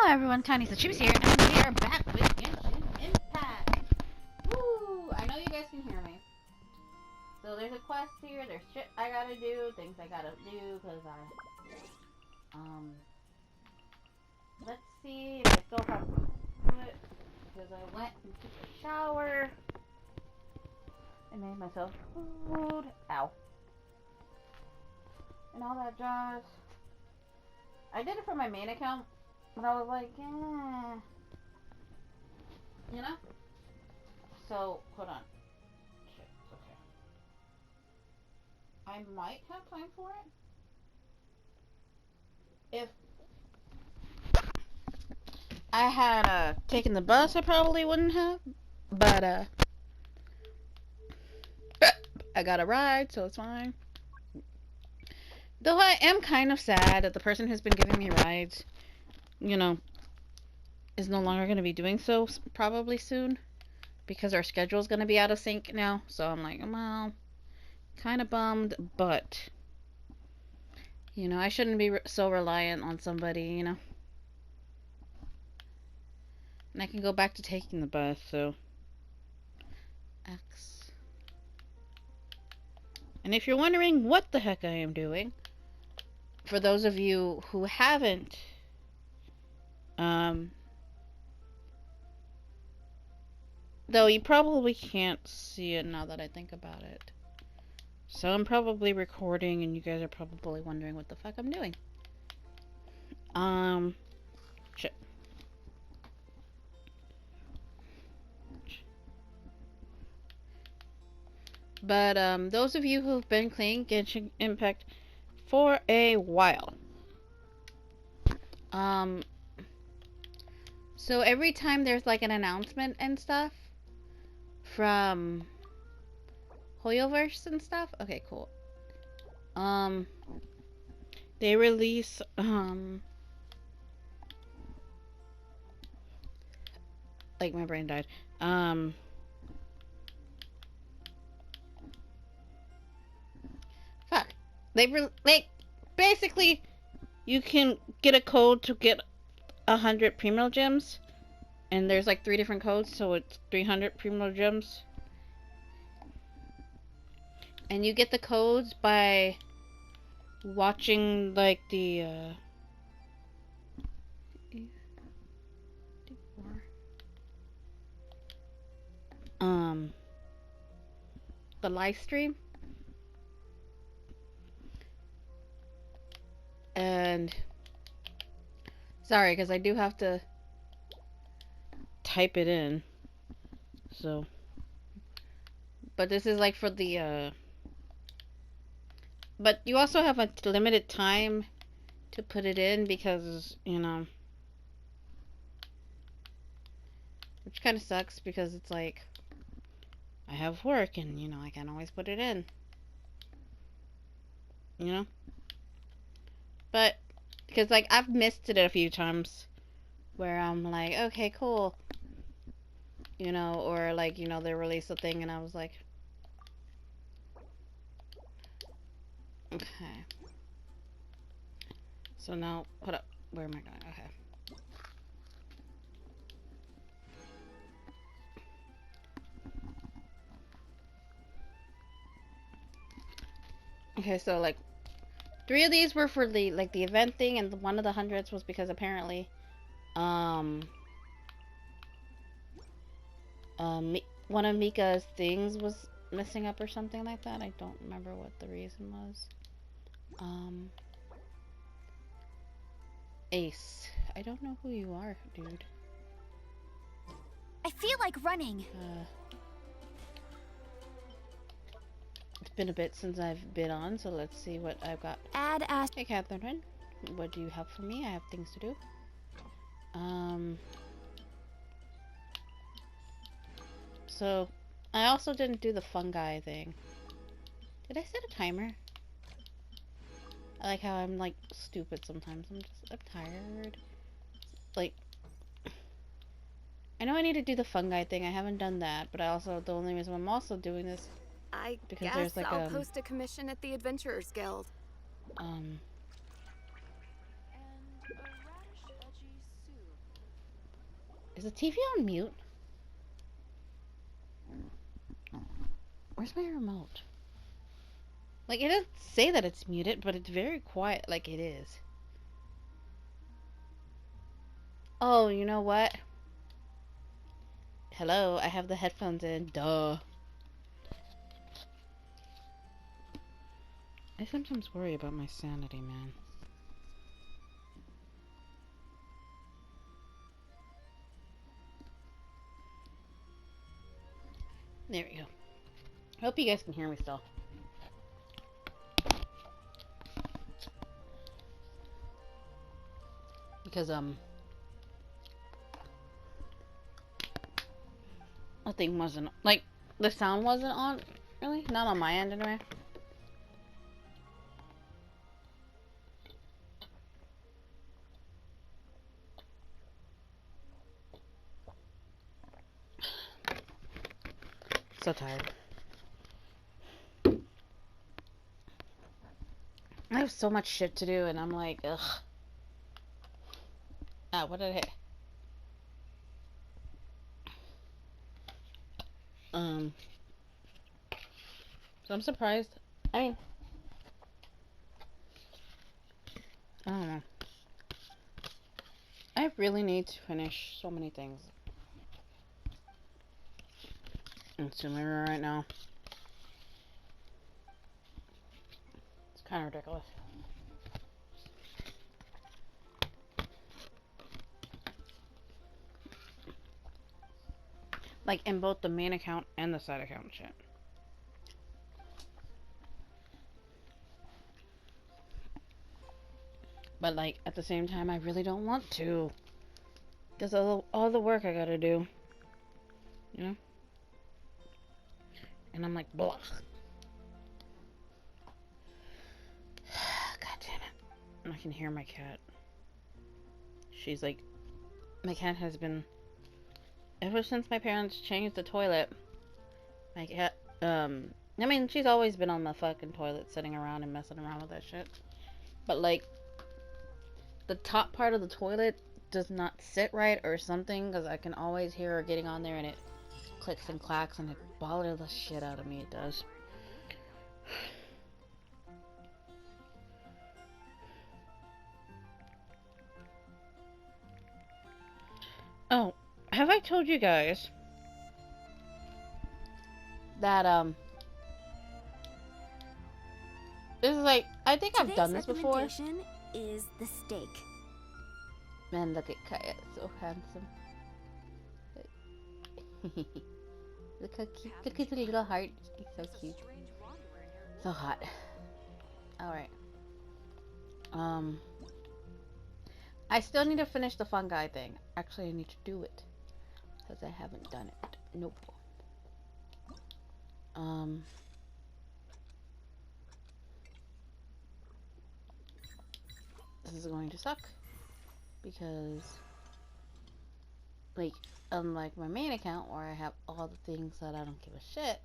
everyone, Tiniestofchibis here, and we are back with Genshin Impact. Woo! I know you guys can hear me. So there's a quest here, there's shit I gotta do, things I gotta do, because let's see if I still have to do it, because I went and took a shower, and made myself food, ow, and all that jazz. I did it for my main account, but I was like, yeah, you know? So, hold on. Shit, okay. I might have time for it. If I had taken the bus, I probably wouldn't have. But, I got a ride, so it's fine. Though I am kind of sad that the person who's been giving me rides, you know, is no longer going to be doing so probably soon. Because our schedule is going to be out of sync now. So I'm like, well, kind of bummed, but, you know, I shouldn't be so reliant on somebody, you know. And I can go back to taking the bus, so. X. And if you're wondering what the heck I am doing, for those of you who haven't, though you probably can't see it now that I think about it. So I'm probably recording and you guys are probably wondering what the fuck I'm doing. Shit. But, those of you who've been playing Genshin Impact for a while, so every time there's like an announcement and stuff from Hoyoverse and stuff, okay, cool. They release, like my brain died, fuck. Like, basically, you can get a code to get 100 Primo Gems. And there's like 3 different codes, so it's 300 Primo Gems. And you get the codes by watching, like, the, the live stream. And sorry, because I do have to type it in. So, but this is like for the but you also have a limited time to put it in because, you know, which kind of sucks because it's like I have work and, you know, I can't always put it in, you know. But because, like, I've missed it a few times where I'm like, okay, cool, you know, or like, you know, they release a thing and I was like, okay. So now, hold up, where am I going? Okay. Okay, so like 3 of these were for the, like, the event thing, and one of the hundreds was because apparently, one of Mika's things was messing up or something like that. I don't remember what the reason was. Ace. I don't know who you are, dude. I feel like running. It's been a bit since I've been on, so let's see what I've got. Hey, Catherine. What do you have for me? I have things to do. So, I also didn't do the fungi thing. Did I set a timer? I like how I'm, like, stupid sometimes. I'm tired. Like, I know I need to do the fungi thing. I haven't done that, but the only reason I'm also doing this because there's like I'll post a commission at the Adventurers Guild. And a radish veggie soup. Is the TV on mute? Where's my remote? Like, it doesn't say that it's muted, but it's very quiet like it is. Oh, you know what? Hello, I have the headphones in. Duh. I sometimes worry about my sanity, man. There we go. I hope you guys can hear me still. Because, the thing wasn't, like, the sound wasn't on, really? Not on my end, anyway. So tired. I have so much shit to do, and I'm like, ugh. Ah, what did I hit? So I'm surprised. I mean, I don't know. I really need to finish so many things. It's in my room right now. It's kind of ridiculous. Like, in both the main account and the side account shit. But, like, at the same time, I really don't want to. Because all the work I gotta do. You know? And I'm like, blah. God damn it. And I can hear my cat. She's like, my cat has been, ever since my parents changed the toilet, my cat, I mean, she's always been on the fucking toilet sitting around and messing around with that shit. But, like, the top part of the toilet does not sit right or something, because I can always hear her getting on there and it clicks and clacks and it bothers the shit out of me. It does. Oh, have I told you guys that, this is like, I think I've done this before. Today's recommendation is the steak. Man, look at Kaya, so handsome. Look how cute. Look at the little heart. He's so cute. So hot. Alright. I still need to finish the fungi thing. Actually, I need to do it. Because I haven't done it. Nope. This is going to suck. Because, like, unlike my main account where I have all the things that I don't give a shit,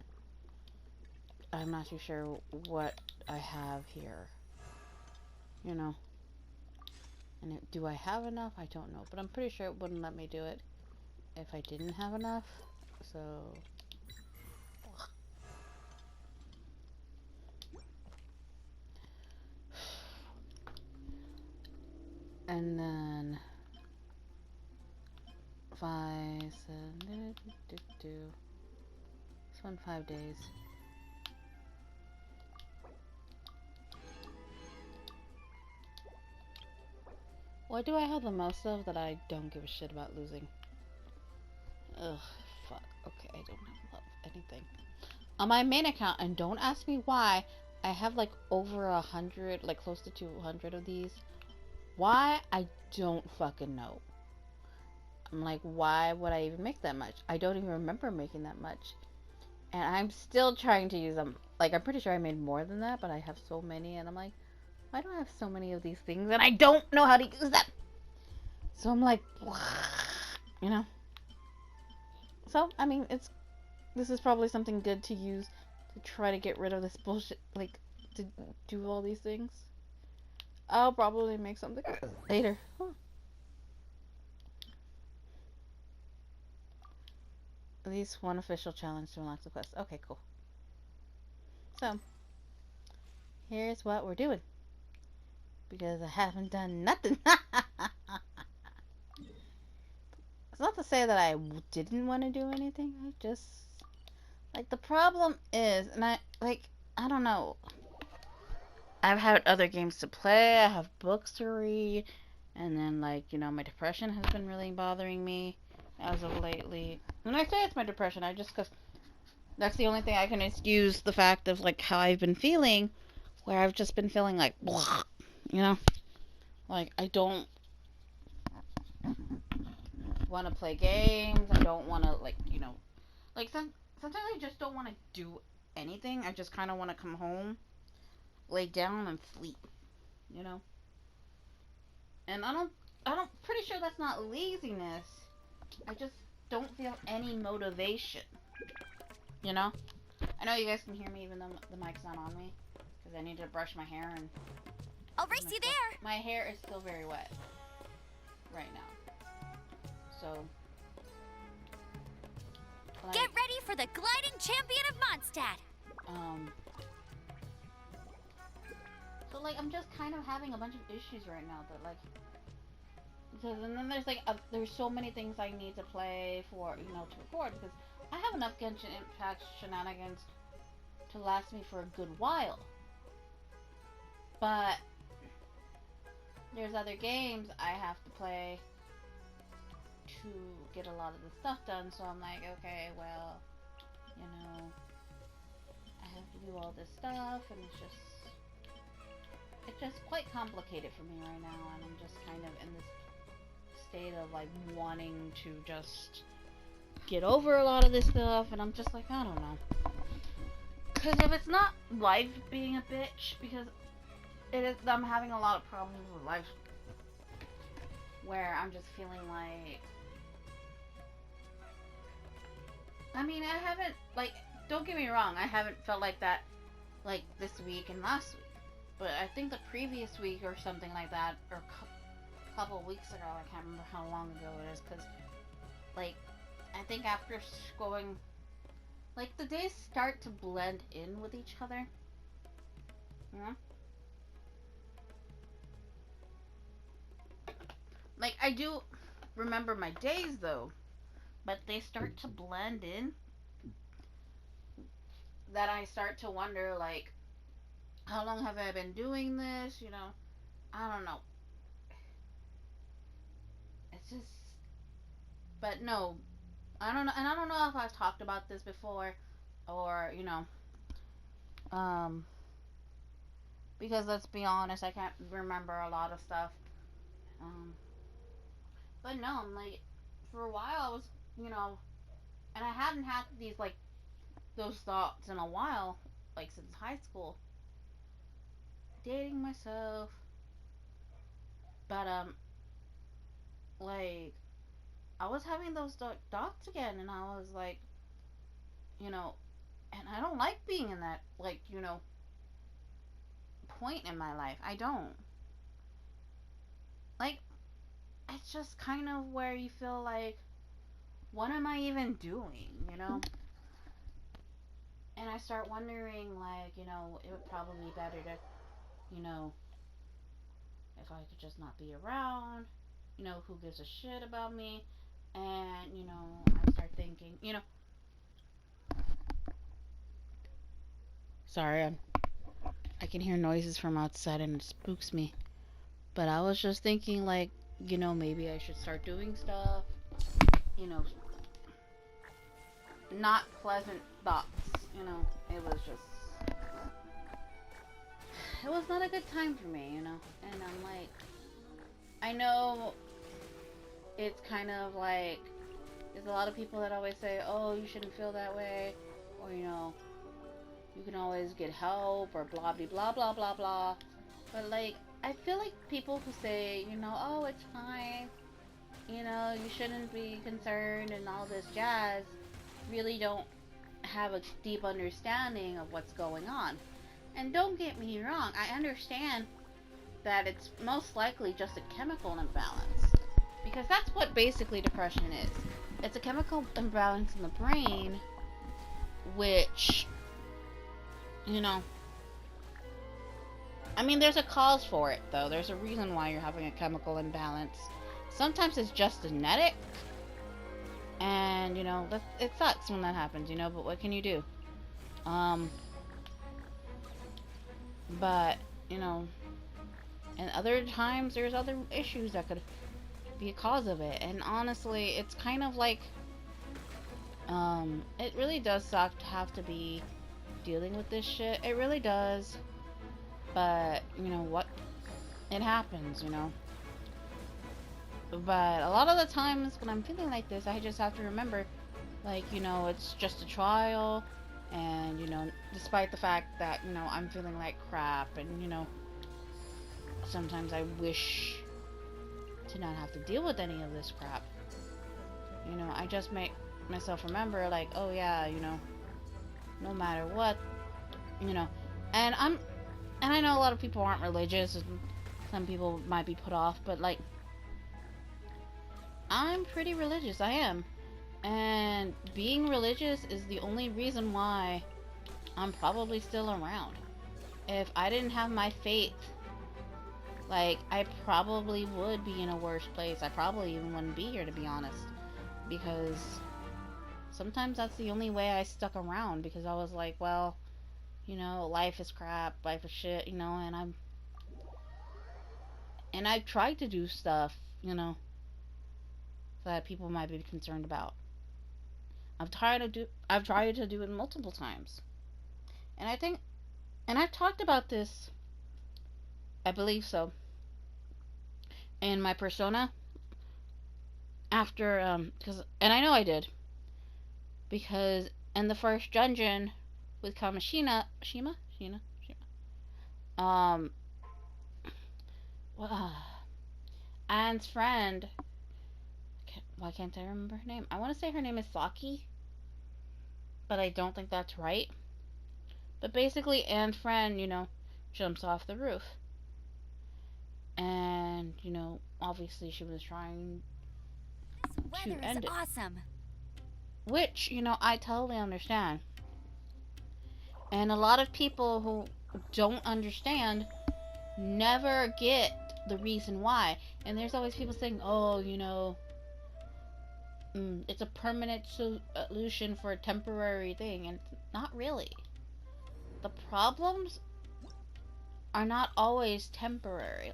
I'm not too sure what I have here. You know? And do I have enough? I don't know. But I'm pretty sure it wouldn't let me do it if I didn't have enough. So... And then... 5, 7... This one 5 days. What do I have the most of that I don't give a shit about losing? Ugh, fuck. Okay, I don't have anything. On my main account, and don't ask me why, I have like over 100, like close to 200 of these. Why? I don't fucking know. I'm like, why would I even make that much? I don't even remember making that much. And I'm still trying to use them. Like, I'm pretty sure I made more than that, but I have so many, and I'm like, why do I have so many of these things and I don't know how to use them? So I'm like, you know? So, I mean, this is probably something good to use to try to get rid of this bullshit, like, to do all these things. I'll probably make something later. Huh. Please, one official challenge to unlock the quest. Okay, cool. So, here's what we're doing. Because I haven't done nothing. It's not to say that I didn't want to do anything. I just... Like, the problem is, and I don't know. I've had other games to play. I have books to read. And then, like, my depression has been really bothering me as of lately. When I say it's my depression, because that's the only thing I can excuse the fact of, like, how I've been feeling, where I've just been feeling like, blah, like, I don't want to play games. I don't want to, like, sometimes I just don't want to do anything. I just kind of want to come home, lay down, and sleep, And pretty sure that's not laziness. I just don't feel any motivation, I know you guys can hear me even though the mic's not on me, because I need to brush my hair and... I'll race you there! My hair is still very wet right now. So... Like, Get ready for the gliding champion of Mondstadt! So, like, I'm just kind of having a bunch of issues right now that, like... Because, and then there's, like, there's so many things I need to play for, to record, because I have enough Genshin Impact shenanigans to last me for a good while. But there's other games I have to play to get a lot of the stuff done, so I'm like, okay, well, I have to do all this stuff, and it's just quite complicated for me right now, and I'm just kind of in this state of, like, wanting to just get over a lot of this stuff, and I'm just like, I don't know. Because if it's not life being a bitch, because I'm having a lot of problems with life, where I'm just feeling like, I mean, I haven't, like, don't get me wrong, I haven't felt like that, like, this week and last week. But I think the previous week or something like that, or a couple of weeks ago, I can't remember how long ago it is, because, like, I think after going, like, the days start to blend in with each other. Like, I do remember my days, though, but they start to blend in, that I start to wonder, like, how long have I been doing this, I don't know. It's just, but no, I don't know, and I don't know if I've talked about this before, or, because let's be honest, I can't remember a lot of stuff, but no, I'm like, for a while I was, and I hadn't had these, like, those thoughts in a while, like, since high school, dating myself, but, like, I was having those thoughts again, and I was like, and I don't like being in that, like, point in my life. I don't. Like, it's just kind of where you feel like, what am I even doing, And I start wondering, like, it would probably be better to, if I could just not be around, who gives a shit about me, and, I start thinking, sorry, I can hear noises from outside and it spooks me, but I was just thinking, like, maybe I should start doing stuff, not pleasant thoughts, it was just, it was not a good time for me, and I'm like, I know it's kind of like, there's a lot of people that always say, oh, you shouldn't feel that way, or, you can always get help, or blah, blah, blah, blah, blah, blah, but, like, I feel like people who say, oh, it's fine, you shouldn't be concerned, and all this jazz, really don't have a deep understanding of what's going on. And don't get me wrong, I understand that it's most likely just a chemical imbalance, because that's what basically depression is. it's a chemical imbalance in the brain, which, you know, I mean, there's a cause for it, though. There's a reason why you're having a chemical imbalance. Sometimes it's just genetic, and, you know, it sucks when that happens, you know, but what can you do? But, you know, and other times there's other issues that could be a cause of it, and honestly, it's kind of like, it really does suck to have to be dealing with this shit. It really does. But, you know what? It happens, you know. But a lot of the times when I'm feeling like this, I just have to remember, like, you know, it's just a trial. And, you know, despite the fact that, you know, I'm feeling like crap. And, you know, sometimes I wish to not have to deal with any of this crap. You know, I just make myself remember, like, oh yeah, you know, no matter what, you know. And I know a lot of people aren't religious, and some people might be put off, but, like, I'm pretty religious. I am. And being religious is the only reason why I'm probably still around. If I didn't have my faith, like, I probably would be in a worse place. I probably even wouldn't be here, to be honest. Because sometimes that's the only way I stuck around, because I was like, well, you know, life is crap, life is shit, you know, and I've tried to do stuff, you know, that people might be concerned about. I've tried to do it multiple times. And I think, and I've talked about this, I believe so, in my persona after, and I know I did, because in the first dungeon with um, Anne's friend, why can't I remember her name? I want to say her name is Saki, but I don't think that's right. But basically, Anne's friend, you know, jumps off the roof. And, you know, obviously she was trying This to weather is end it. awesome. Which, you know, I totally understand. And a lot of people who don't understand never get the reason why. And there's always people saying, oh, you know, it's a permanent solution for a temporary thing. And it's not really. The problems are not always temporary.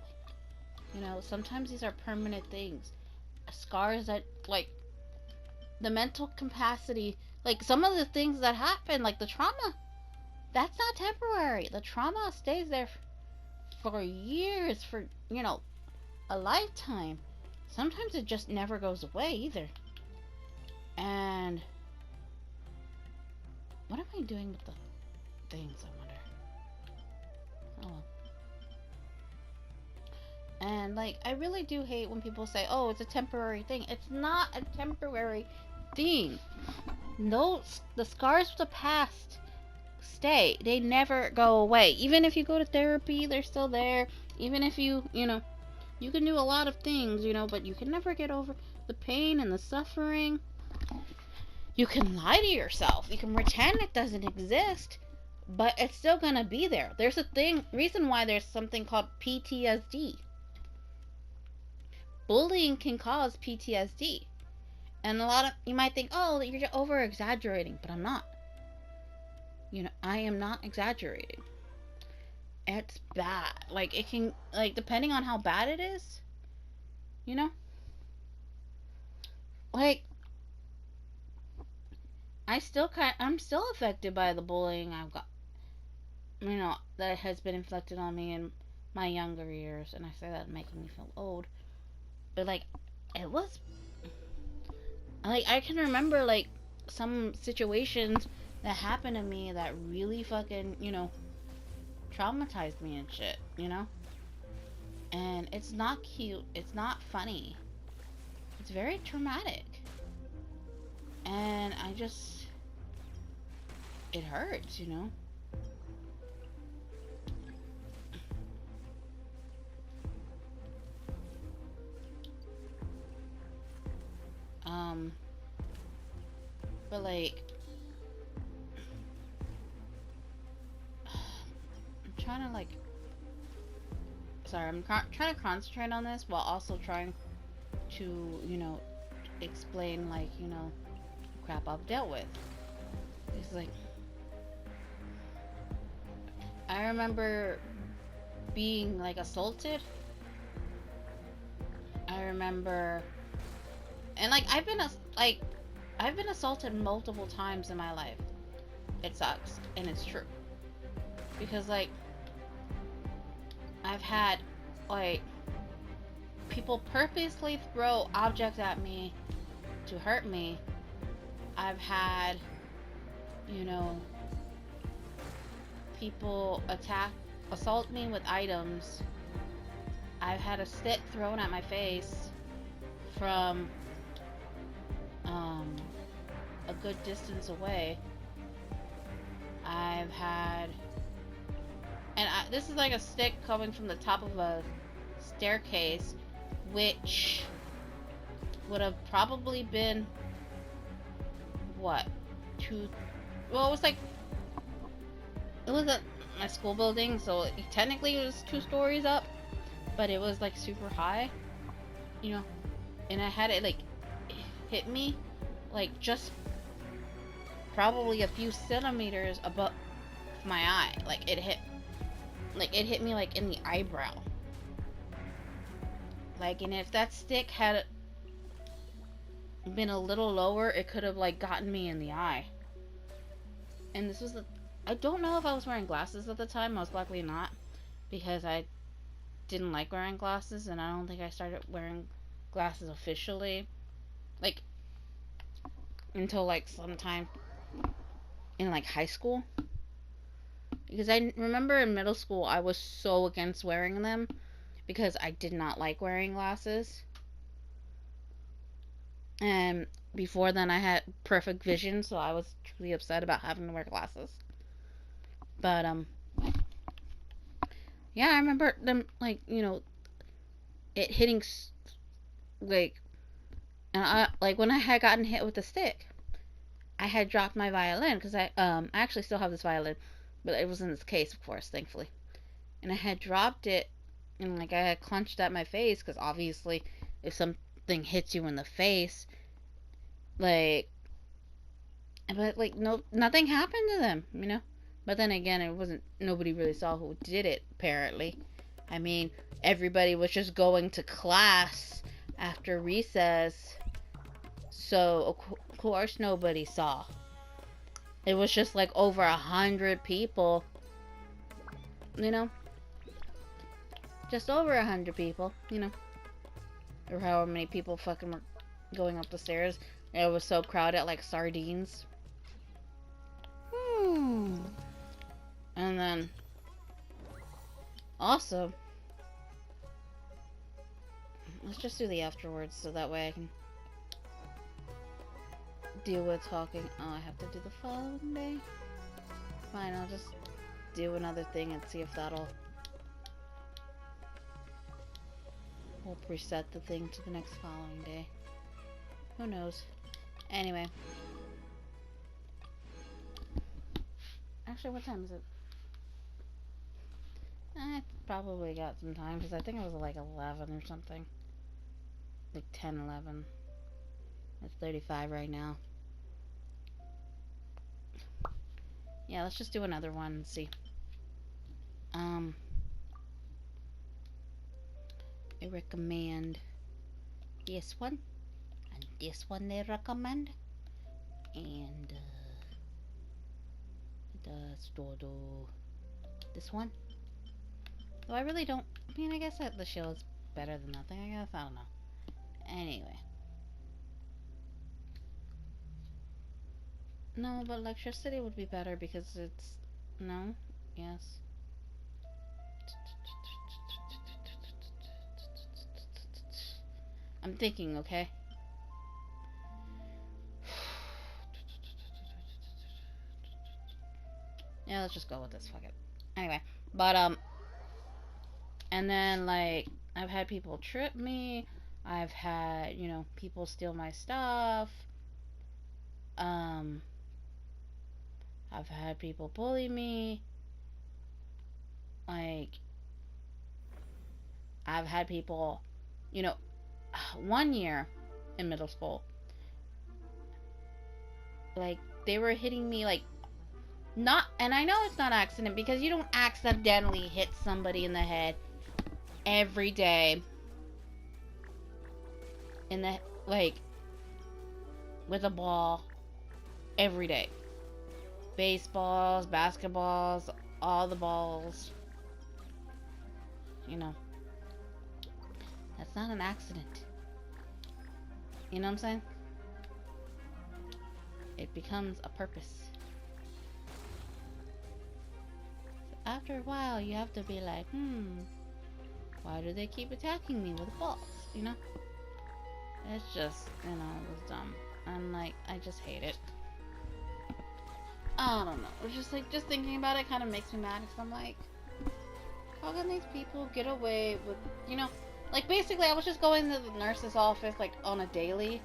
You know, sometimes these are permanent things. Scars that, like, the mental capacity, like, some of the things that happen, like the trauma, that's not temporary. The trauma stays there for years, for, you know, a lifetime. Sometimes it just never goes away either. And what am I doing with the things, I wonder? Oh. And, like, I really do hate when people say, oh, it's a temporary thing. It's not a temporary thing. Those, the scars of the past stay. They never go away. Even if you go to therapy, they're still there. Even if you know, you can do a lot of things, you know, but you can never get over the pain and the suffering. You can lie to yourself. You can pretend it doesn't exist, but it's still gonna be there. There's a reason why there's something called PTSD. Bullying can cause PTSD. And a lot of, you might think, oh, you're just over exaggerating, but I'm not. You know, I am not exaggerating. It's bad. Like, it can, like, depending on how bad it is, you know? Like, I'm still affected by the bullying I've got, you know, that has been inflicted on me in my younger years. And I say that making me feel old. But, like, it was, like, I can remember, like, some situations that happened to me that really fucking, you know, traumatized me and shit, you know? And it's not cute. It's not funny. It's very traumatic. And I just, it hurts, you know? But like, I'm trying to like, sorry, I'm trying to concentrate on this while also trying to, explain like, crap I've dealt with. It's like, I remember being like assaulted. I remember, and like I've been assaulted multiple times in my life. It sucks, and it's true because like I've had like people purposely throw objects at me to hurt me. I've had, you know, people assault me with items. I've had a stick thrown at my face from a good distance away. I've had, and this is like a stick coming from the top of a staircase, which would have probably been what, well, it was at my school building, so technically it was 2 stories up, but it was like super high, and I had it like hit me like just probably a few centimeters above my eye. Like it hit me like in the eyebrow. Like, and if that stick had been a little lower, it could have like gotten me in the eye. And this was I don't know if I was wearing glasses at the time. Most likely not, because I didn't like wearing glasses, and I don't think I started wearing glasses officially like until like sometime in like high school. Because I remember in middle school I was so against wearing them because I did not like wearing glasses. And before then I had perfect vision, so I was truly upset about having to wear glasses. But yeah, I remember them like, it hitting like, and I like when I had gotten hit with the stick, I had dropped my violin because I actually still have this violin, but it was in this case, of course, thankfully. And I had dropped it, and like I had clenched at my face because obviously, if something hits you in the face, like, but like no, nothing happened to them. But then again, it wasn't, nobody really saw who did it. Apparently, I mean, everybody was just going to class after recess, so of course nobody saw. It was just like over 100 people, you know, just over 100 people, or however many people fucking were going up the stairs. It was so crowded, like sardines. And then, also, let's just do the afterwards so that way I can deal with talking. Oh, I have to do the following day? Fine, I'll just do another thing and see if that'll... We'll preset the thing to the next following day. Who knows? Anyway. Actually, what time is it? I probably got some time, because I think it was like 11 or something. Like 10, 11. It's 35 right now. Yeah, let's just do another one and see. I recommend this one. And this one they recommend. And, that's this one. Though I really don't... I mean, I guess that the shield is better than nothing, I guess. I don't know. Anyway. No, but electricity would be better because it's... No? Yes. I'm thinking, okay? Yeah, let's just go with this. Fuck it. Anyway. But, and then, like, I've had people trip me. I've had, people steal my stuff. Um, I've had people bully me. Like, I've had people, you know, one year in middle school, like, they were hitting me, like, not, and I know it's not accident because you don't accidentally hit somebody in the head every day in the, like, with a ball every day. Baseballs, basketballs, all the balls. You know, that's not an accident. You know what I'm saying? It becomes a purpose. So after a while, you have to be like, why do they keep attacking me with balls? You know? It's just, it was dumb. I'm like, I just hate it. I don't know. It's just like, just thinking about it kind of makes me mad because I'm like, how can these people get away with, like basically I was just going to the nurse's office like on a daily.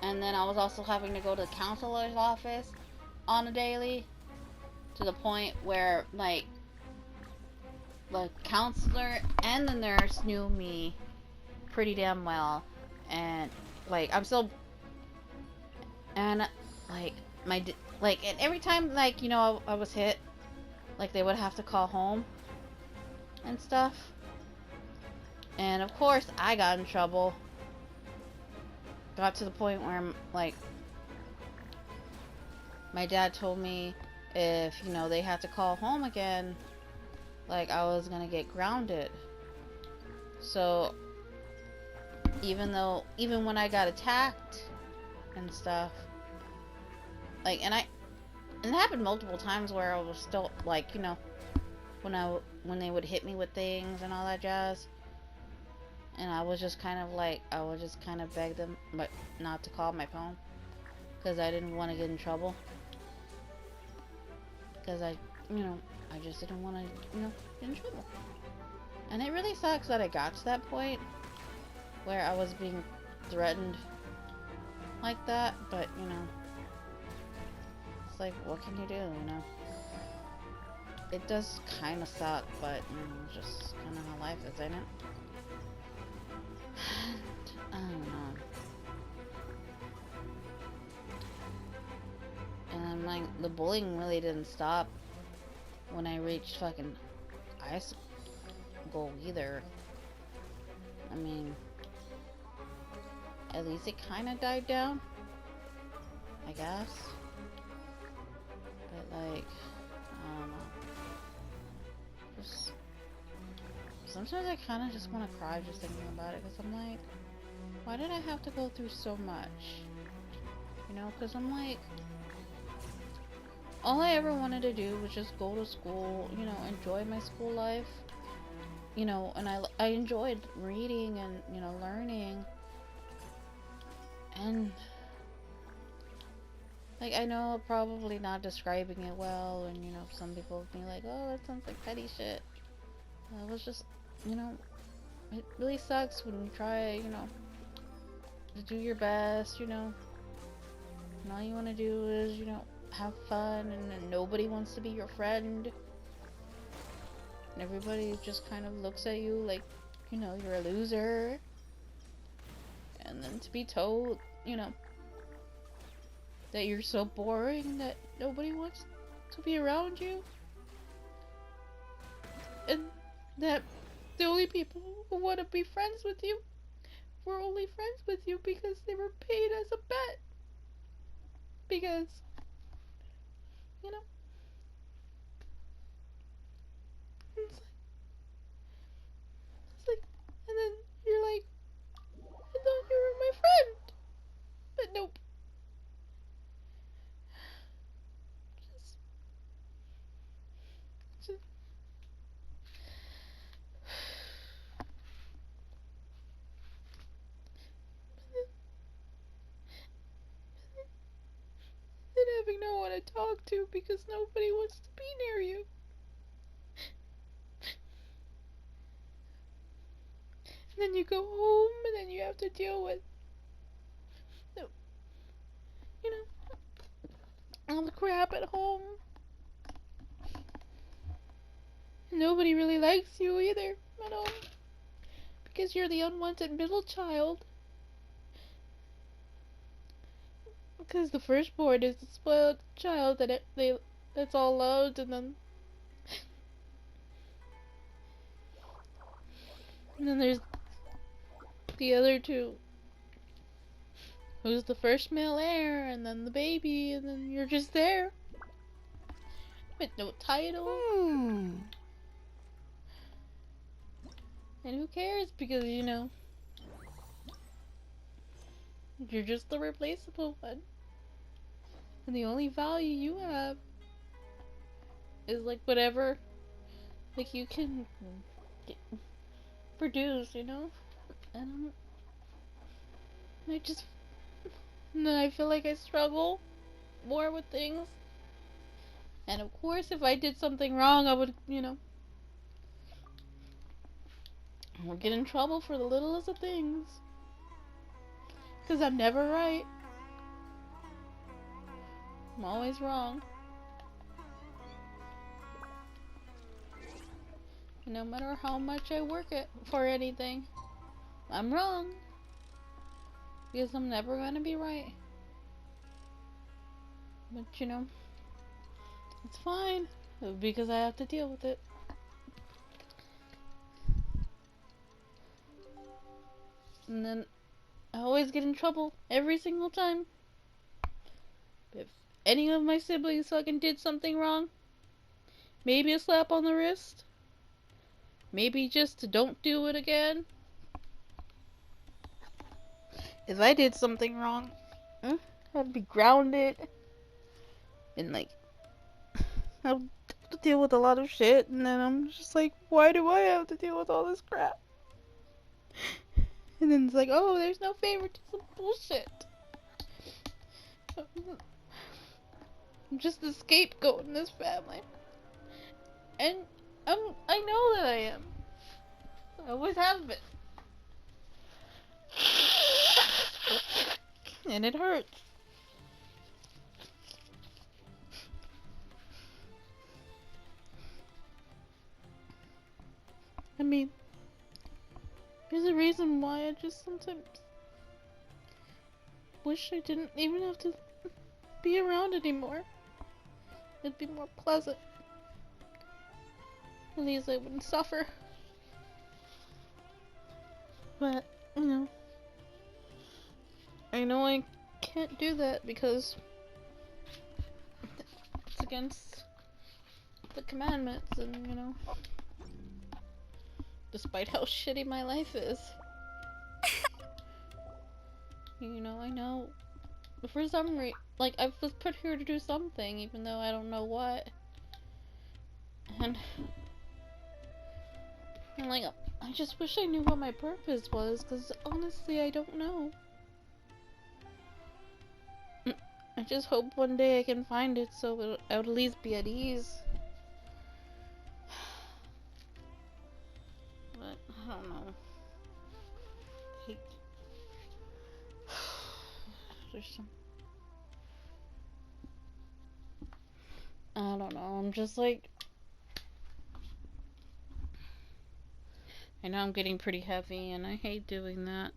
And then I was also having to go to the counselor's office on a daily. To the point where like the counselor and the nurse knew me pretty damn well. And like I'm still, and like and every time like I was hit, like they would have to call home and stuff, and of course I got in trouble. Got to the point where like my dad told me if they had to call home again, like I was gonna get grounded. So even when I got attacked and stuff, like, and it happened multiple times where I was still like, when they would hit me with things and all that jazz, and I was just kind of like, I would just kind of beg them, but not to call my phone, because I didn't want to get in trouble, because I just didn't want to, get in trouble. And it really sucks that I got to that point where I was being threatened like that, but it's like, what can you do, It does kind of suck, but it's just kind of how life is, isn't it? I don't know. And like, the bullying really didn't stop when I reached fucking high school either. I mean, at least it kind of died down, I guess. But like, I don't know. Just sometimes I kind of just want to cry just thinking about it, because I'm like, why did I have to go through so much? Because I'm like, all I ever wanted to do was just go to school, enjoy my school life, and I enjoyed reading and, learning. And like, I know I'm probably not describing it well, and some people would be like, oh, that sounds like petty shit. I was just, it really sucks when you try, to do your best, and all you want to do is, have fun, and then nobody wants to be your friend. And everybody just kind of looks at you like, you're a loser. And then to be told, that you're so boring that nobody wants to be around you. And that the only people who want to be friends with you were only friends with you because they were paid as a bet. Because, you know, it's like, and then you're like, I thought you were my friend. But nope. Just, just. And having no one to talk to because nobody wants to be near you. And then you go home and then you have to deal with you know, all the crap at home. Nobody really likes you either, you know, because you're the unwanted middle child. Because the firstborn is the spoiled child that's all loved, and then there's the other two, who's the first male heir, and then the baby, and then you're just there with no title. And who cares? Because you know you're just the replaceable one, and the only value you have is like whatever like you can get, produce, you know. And I just, and then I feel like I struggle more with things. And of course, if I did something wrong, I would, you know, I would get in trouble for the littlest of things. Because I'm never right. I'm always wrong. And no matter how much I work it for anything, I'm wrong. Because I'm never gonna be right. But you know, it's fine. Because I have to deal with it. And then I always get in trouble every single time. If any of my siblings fucking did something wrong, maybe a slap on the wrist, maybe just to don't do it again. If I did something wrong, I'd be grounded. And like, I'd have to deal with a lot of shit. And then I'm just like, why do I have to deal with all this crap? And then it's like, oh, there's no favoritism. Bullshit. I'm just the scapegoat in this family. And I know that I am. I always have been. And it hurts. I mean, there's a reason why I just sometimes wish I didn't even have to be around anymore. It'd be more pleasant. At least I wouldn't suffer. But, you know, I know I can't do that because it's against the commandments, and you know, despite how shitty my life is, you know, I know for some reason, like, I was put here to do something, even though I don't know what. And like, I just wish I knew what my purpose was, because honestly, I don't know. I just hope one day I can find it so I would at least be at ease. But, I don't know. There's some... I don't know, I'm just like... I know I'm getting pretty heavy, and I hate doing that.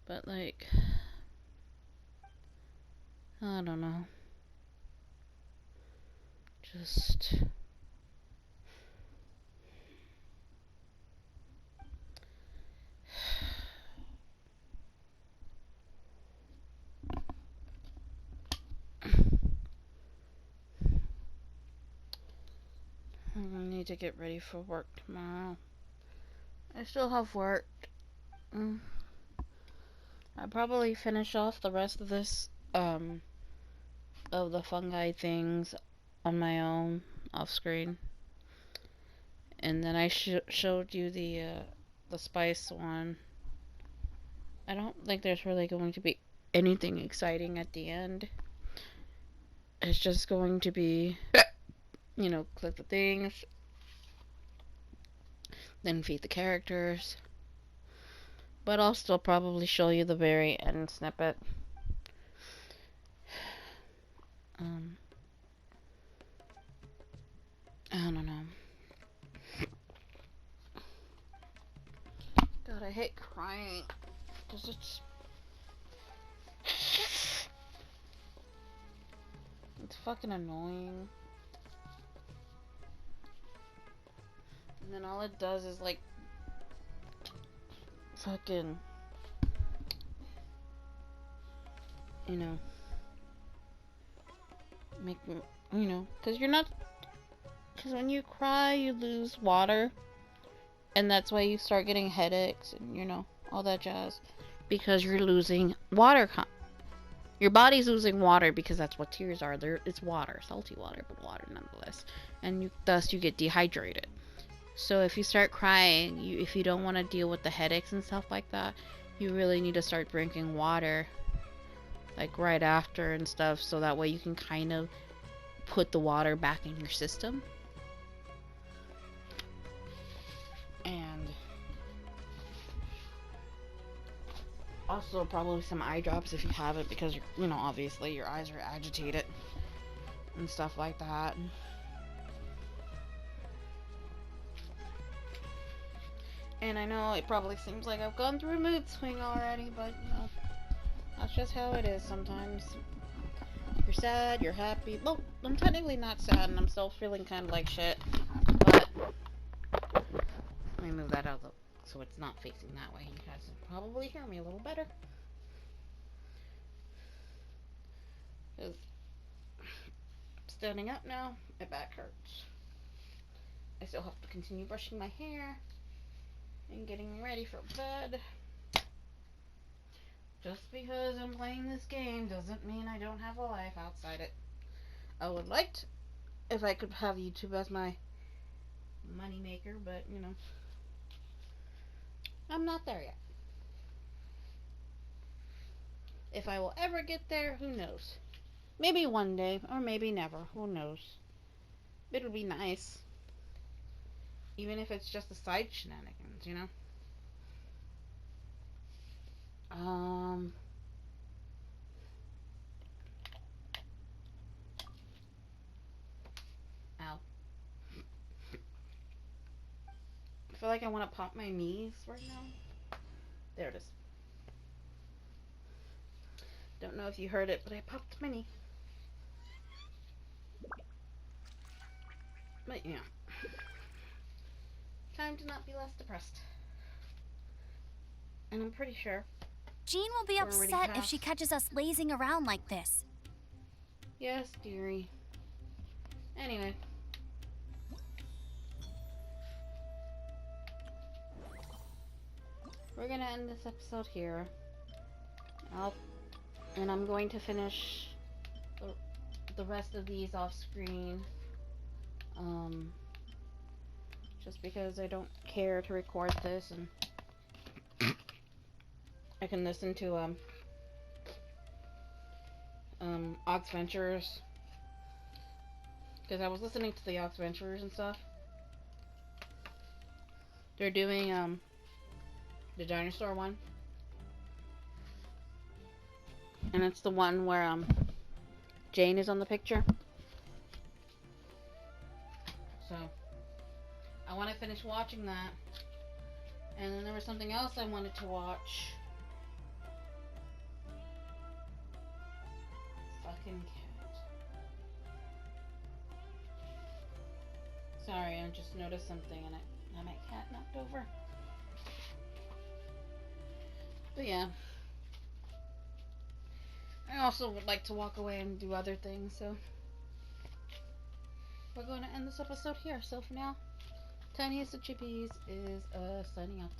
But, like... I don't know. Just... I need to get ready for work tomorrow. I still have work. I'll probably finish off the rest of this, of the fungi things on my own, off screen. And then I showed you the spice one. I don't think there's really going to be anything exciting at the end. It's just going to be, you know, click the things, then feed the characters. But I'll still probably show you the very end snippet. I don't know. God, I hate crying. Because it's fucking annoying. And then all it does is like fucking, you know, make me, you know, because when you cry you lose water, and that's why you start getting headaches and, you know, all that jazz, because you're losing water. Your body's losing water because that's what tears are. It's water, salty water, but water nonetheless, and thus you get dehydrated. So if you start crying, if you don't want to deal with the headaches and stuff like that, you really need to start drinking water, like right after and stuff, so that way you can kind of put the water back in your system. And also probably some eye drops if you have it, because, you know, obviously your eyes are agitated and stuff like that. And I know it probably seems like I've gone through a mood swing already, but, you know, that's just how it is sometimes. You're sad, you're happy. Well, I'm technically not sad, and I'm still feeling kind of like shit, but let me move that out so it's not facing that way. You guys can probably hear me a little better. Because standing up now, my back hurts. I still have to continue brushing my hair and getting ready for bed. Just because I'm playing this game doesn't mean I don't have a life outside it. I would like to, if I could have YouTube as my money maker, but, you know, I'm not there yet. If I will ever get there, who knows? Maybe one day, or maybe never. Who knows? It'll be nice. Even if it's just the side shenanigans, you know? Ow. I feel like I want to pop my knees right now. There it is. Don't know if you heard it, but I popped my knee. But yeah. Time to not be less depressed. And I'm pretty sure Jean will be upset if she catches us lazing around like this. yes, dearie. Anyway. We're gonna end this episode here. And I'm going to finish the rest of these off screen. Just because I don't care to record this, and I can listen to Ox Ventures, because I was listening to the Ox Ventures and stuff. They're doing the dinosaur one, and it's the one where Jane is on the picture. So I want to finish watching that, and then there was something else I wanted to watch. Fucking cat. Sorry, I just noticed something and I my cat knocked over. But yeah. I also would like to walk away and do other things, so we're going to end this episode here. So for now, Tiniestofchibis is signing out.